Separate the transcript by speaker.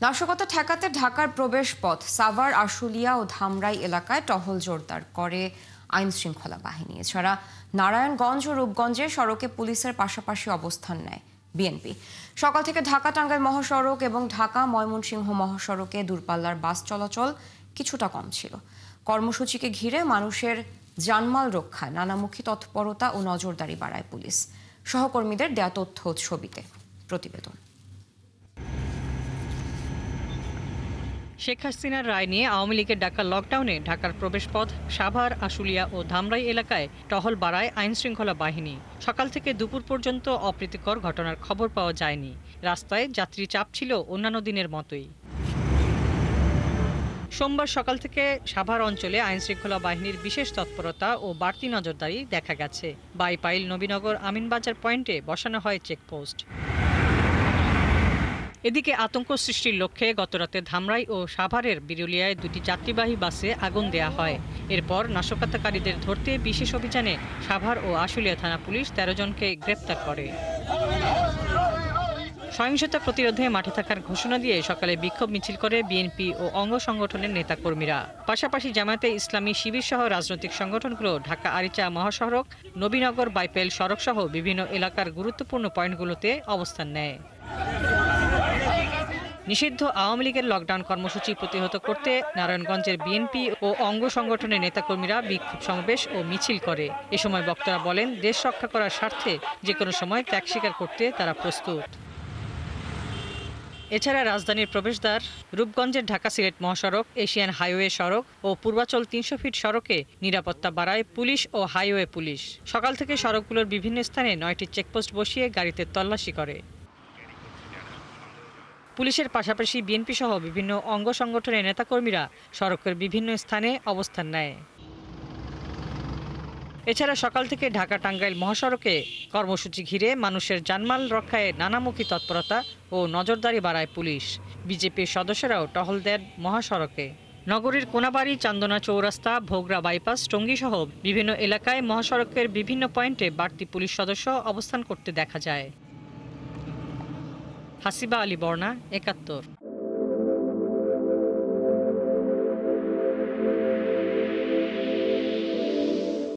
Speaker 1: নাশকতা ঠেকাতে ঢাকার প্রবেশ পথ সাভার, আশুলিয়া ও ধামরাই এলাকায় টহল জোরদার করে আইন শৃঙ্খলা বাহিনী। এছাড়া নারায়ণগঞ্জ ও রূপগঞ্জে সড়কে পুলিশের পাশাপাশি অবস্থান নেয় বিএনপি। সকাল থেকে ঢাকা টাঙ্গাইল মহাসড়ক এবং ঢাকা ময়মনসিংহ মহাসড়কে দূরপাল্লার বাস চলাচল কিছুটা কম ছিল। কর্মসূচিকে ঘিরে মানুষের জানমাল রক্ষায় নানামুখী তৎপরতা ও নজরদারি বাড়ায় পুলিশ। সহকর্মীদের দেয়া তথ্য ও ছবিতে প্রতিবেদন।
Speaker 2: শেখ হাসিনার রায় নিয়ে আওয়ামী লীগের ডাকা লকডাউনে ঢাকার প্রবেশপথ সাভার, আশুলিয়া ও ধামরাই এলাকায় টহল বাড়ায় আইন শৃঙ্খলা বাহিনী। সকাল থেকে দুপুর পর্যন্ত অপ্রীতিকর ঘটনার খবর পাওয়া যায়নি। রাস্তায় যাত্রী চাপ ছিল অন্যান্য দিনের মতোই। সোমবার সকাল থেকে সাভার অঞ্চলে আইন শৃঙ্খলা বাহিনীর বিশেষ তৎপরতা ও বাড়তি নজরদারি দেখা গেছে। বাইপাইল, নবীনগর, আমিনবাজার পয়েন্টে বসানো হয় চেকপোস্ট। এদিকে আতঙ্ক সৃষ্টির লক্ষ্যে গতরাতে ধামরাই ও সাভারের বিরুলিয়ায় দুটি যাত্রীবাহী বাসে আগুন দেয়া হয়। এরপর নাশকতাকারীদের ধরতে বিশেষ অভিযানে সাভার ও আশুলিয়া থানা পুলিশ ১৩ জনকে গ্রেপ্তার করে। সহিংসতা প্রতিরোধে মাঠে থাকার ঘোষণা দিয়ে সকালে বিক্ষোভ মিছিল করে বিএনপি ও অঙ্গ সংগঠনের নেতাকর্মীরা। পাশাপাশি জামায়াতে ইসলামী শিবির সহ রাজনৈতিক সংগঠনগুলো ঢাকা আরিচা মহাসড়ক, নবীনগর বাইপাইল সড়ক সহ বিভিন্ন এলাকার গুরুত্বপূর্ণ পয়েন্টগুলোতে অবস্থান নেয়। নিষিদ্ধ আওয়ামী লীগের লকডাউন কর্মসূচি প্রতিহত করতে নারায়ণগঞ্জের বিএনপি ও অঙ্গ সংগঠনের নেতাকর্মীরা বিক্ষোভ সমাবেশ ও মিছিল করে। এ সময় বক্তারা বলেন, দেশ রক্ষা করার স্বার্থে যে কোনো সময় ত্যাগ স্বীকার করতে তারা প্রস্তুত। এছাড়া রাজধানীর প্রবেশদ্বার, রূপগঞ্জের ঢাকা সিলেট মহাসড়ক, এশিয়ান হাইওয়ে সড়ক ও পূর্বাচল ৩০০ ফিট সড়কে নিরাপত্তা বাড়ায় পুলিশ ও হাইওয়ে পুলিশ। সকাল থেকে সড়কগুলোর বিভিন্ন স্থানে ৯টি চেকপোস্ট বসিয়ে গাড়িতে তল্লাশি করে। পুলিশের পাশাপাশি বিএনপি সহ বিভিন্ন অঙ্গ সংগঠনের নেতাকর্মীরা সড়কের বিভিন্ন স্থানে অবস্থান নেয়। এছাড়া সকাল থেকে ঢাকা টাঙ্গাইল মহাসড়কে কর্মসূচি ঘিরে মানুষের জানমাল রক্ষায় নানামুখী তৎপরতা ও নজরদারি বাড়ায় পুলিশ। বিজেপির সদস্যরাও টহল দেন মহাসড়কে। নগরীর কোনাবাড়ি, চান্দনা চৌরাস্তা, ভোগড়া বাইপাস, টঙ্গী সহ বিভিন্ন এলাকায় মহাসড়কের বিভিন্ন পয়েন্টে বাড়তি পুলিশ সদস্য অবস্থান করতে দেখা যায়। হাসিবা আলী বর্ণা, ৭১।